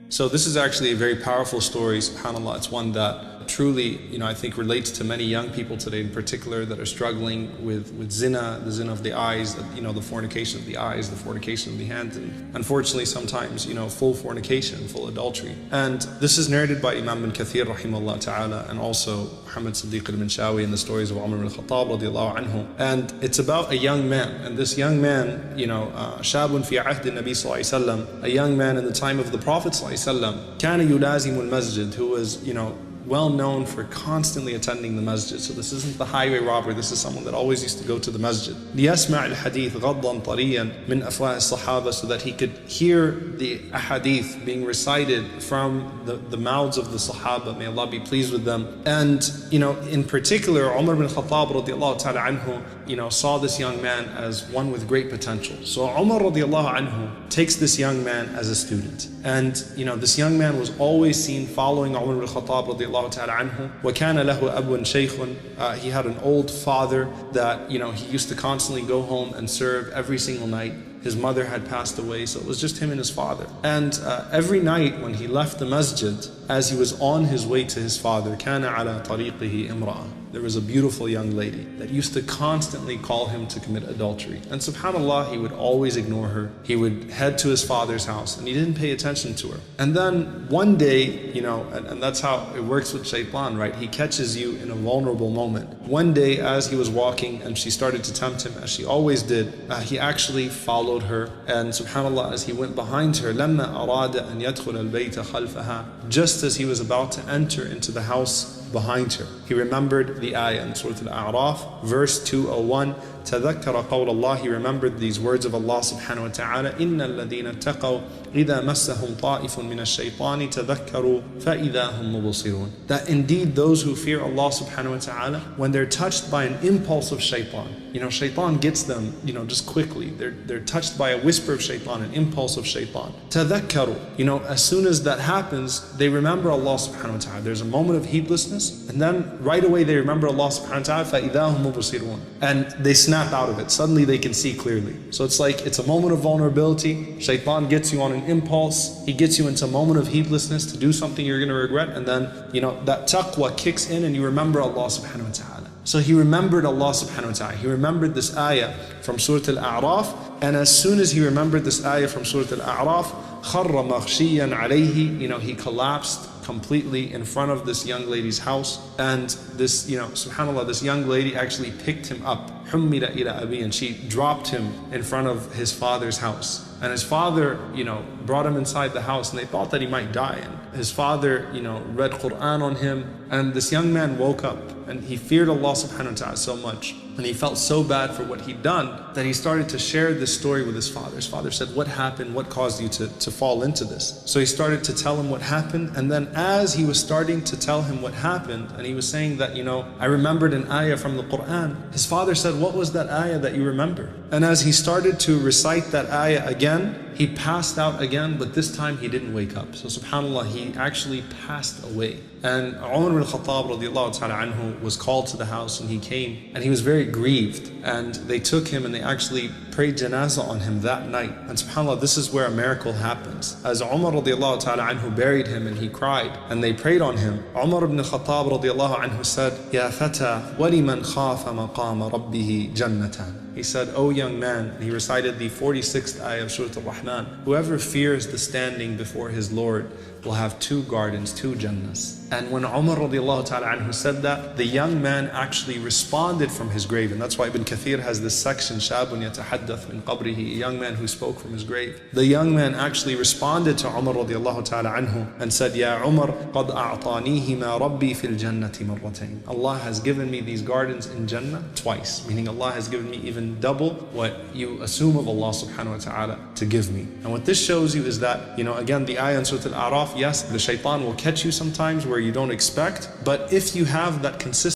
So this is actually a very powerful story, subhanAllah. It's one that truly, I think relates to many young people today in particular that are struggling with zina, the zina of the eyes, the fornication of the eyes, the fornication of the hands, and unfortunately sometimes, full fornication, full adultery. And this is narrated by Imam bin Kathir rahimahullah ta'ala, and also Muhammad Siddiq al-Minshawi in the stories of Umar ibn al-Khattab radiallahu anhu. And it's about a young man, and this young man, shabun fi ahdi nabi sallallahu alayhi wasallam, a young man in the time of the Prophet sallallahu alayhi wasallam, kana yulazimu al-masjid, who was, well known for constantly attending the masjid. So this isn't the highway robber, this is someone that always used to go to the masjid. لِيَسْمَعِ الْحَدِيث غَضًّا طَرِيًّا مِنْ أَفْوَاهِ الصَّحَابَةِ, so that he could hear the ahadith being recited from the mouths of the Sahaba, may Allah be pleased with them. And in particular, Umar ibn Khattab radiallahu ta'ala anhu, saw this young man as one with great potential. So Umar radiallahu anhu takes this young man as a student. And this young man was always seen following Umar ibn Khattab radiallahu ta'ala anhu. وَكَانَ لَهُ أَبٌ شَيْخٌ, he had an old father that he used to constantly go home and serve every single night. His mother had passed away, so it was just him and his father. And every night when he left the masjid, as he was on his way to his father, كَانَ عَلَى طَرِيقِهِ إِمْرَأَةٌ, there was a beautiful young lady that used to constantly call him to commit adultery. And subhanAllah, he would always ignore her. He would head to his father's house and he didn't pay attention to her. And then one day, and that's how it works with shaitan, right? He catches you in a vulnerable moment. One day, as he was walking and she started to tempt him, as she always did, he actually followed her. And subhanAllah, as he went behind her, لَمَّا أَرَادَ أَن يَدْخُلَ الْبَيْتَ خَلْفَهَا, just as he was about to enter into the house behind her, he remembered the ayah in Surah Al-A'raf, verse 201, تذكر قول الله, he remembered these words of Allah subhanahu wa ta'ala, إِنَّ الَّذِينَ اتَّقَوْا إِذَا مَسَّهُمْ طَائِفٌ مِنَ الشَّيْطَانِ تَذَكَّرُوا فَإِذَا هُمْ مُبْصِرُونَ. That indeed those who fear Allah subhanahu wa ta'ala, when they're touched by an impulse of shaitan, shaitan gets them, just quickly. They're touched by a whisper of shaitan, an impulse of shaitan. تَذَكَّرُوا, as soon as that happens, they remember Allah subhanahu wa ta'ala. There's a moment of heedlessness, and then right away they remember Allah subhanahu wa ta'ala, فَإِذَا هُمْ مُبْصِرُونَ, and they snap out of it. Suddenly they can see clearly. So it's like, it's a moment of vulnerability. Shaitan gets you on an impulse. He gets you into a moment of heedlessness to do something you're going to regret, and then, that taqwa kicks in and you remember Allah subhanahu wa ta'ala. So he remembered Allah subhanahu wa ta'ala. He remembered this ayah from Surah Al-A'raf, and as soon as he remembered this ayah from Surah Al-A'raf, خَرَّ مَغْشِيًّا عَلَيْهِ, he collapsed completely in front of this young lady's house. And this, subhanAllah, this young lady actually picked him up, حُمِّلَ إِلَى أَبِي, and she dropped him in front of his father's house. And his father, brought him inside the house, and they thought that he might die. And his father, read Quran on him, and this young man woke up, and he feared Allah subhanahu wa ta'ala so much, and he felt so bad for what he'd done, that he started to share this story with his father. His father said, "What happened? What caused you to fall into this?" So he started to tell him what happened, and then as he was starting to tell him what happened, and he was saying that, I remembered an ayah from the Quran, his father said, "What was that ayah that you remember?" And as he started to recite that ayah again, he passed out again, but this time he didn't wake up. So subhanAllah, he actually passed away. And Umar ibn Khattab radiallahu ta'ala anhu was called to the house, and he came, and he was very grieved. And they took him and they actually prayed janazah on him that night. And subhanAllah, this is where a miracle happens. As Umar radiallahu ta'ala anhu buried him and he cried, and they prayed on him, Umar ibn Khattab radiallahu anhu said, "Ya fata, waliman khafa maqama rabbihi jannatan." He said, "O young man," and he recited the 46th ayah of Surah Al-Rahman, "whoever fears the standing before his Lord will have 2 gardens, 2 Jannahs." And when Umar radiallahu ta'ala anhu said that, the young man actually responded from his grave. And that's why Ibn Kathir has this section, شَابٌ يَتَحَدَّثْ مِنْ قَبْرِهِ, a young man who spoke from his grave. The young man actually responded to Umar radiallahu ta'ala anhu and said, "Ya Umar, قَدْ أَعْطَانِيهِمَا رَبِّي فِي الْجَنَّةِ مَرَّتَيْنِ." Allah has given me these gardens in Jannah twice, meaning Allah has given me even double what you assume of Allah subhanahu wa ta'ala to give me. And what this shows you is that, again, the ayah in Surah Al-A'raf, yes, the shaitan will catch you sometimes where you don't expect, but if you have that consistent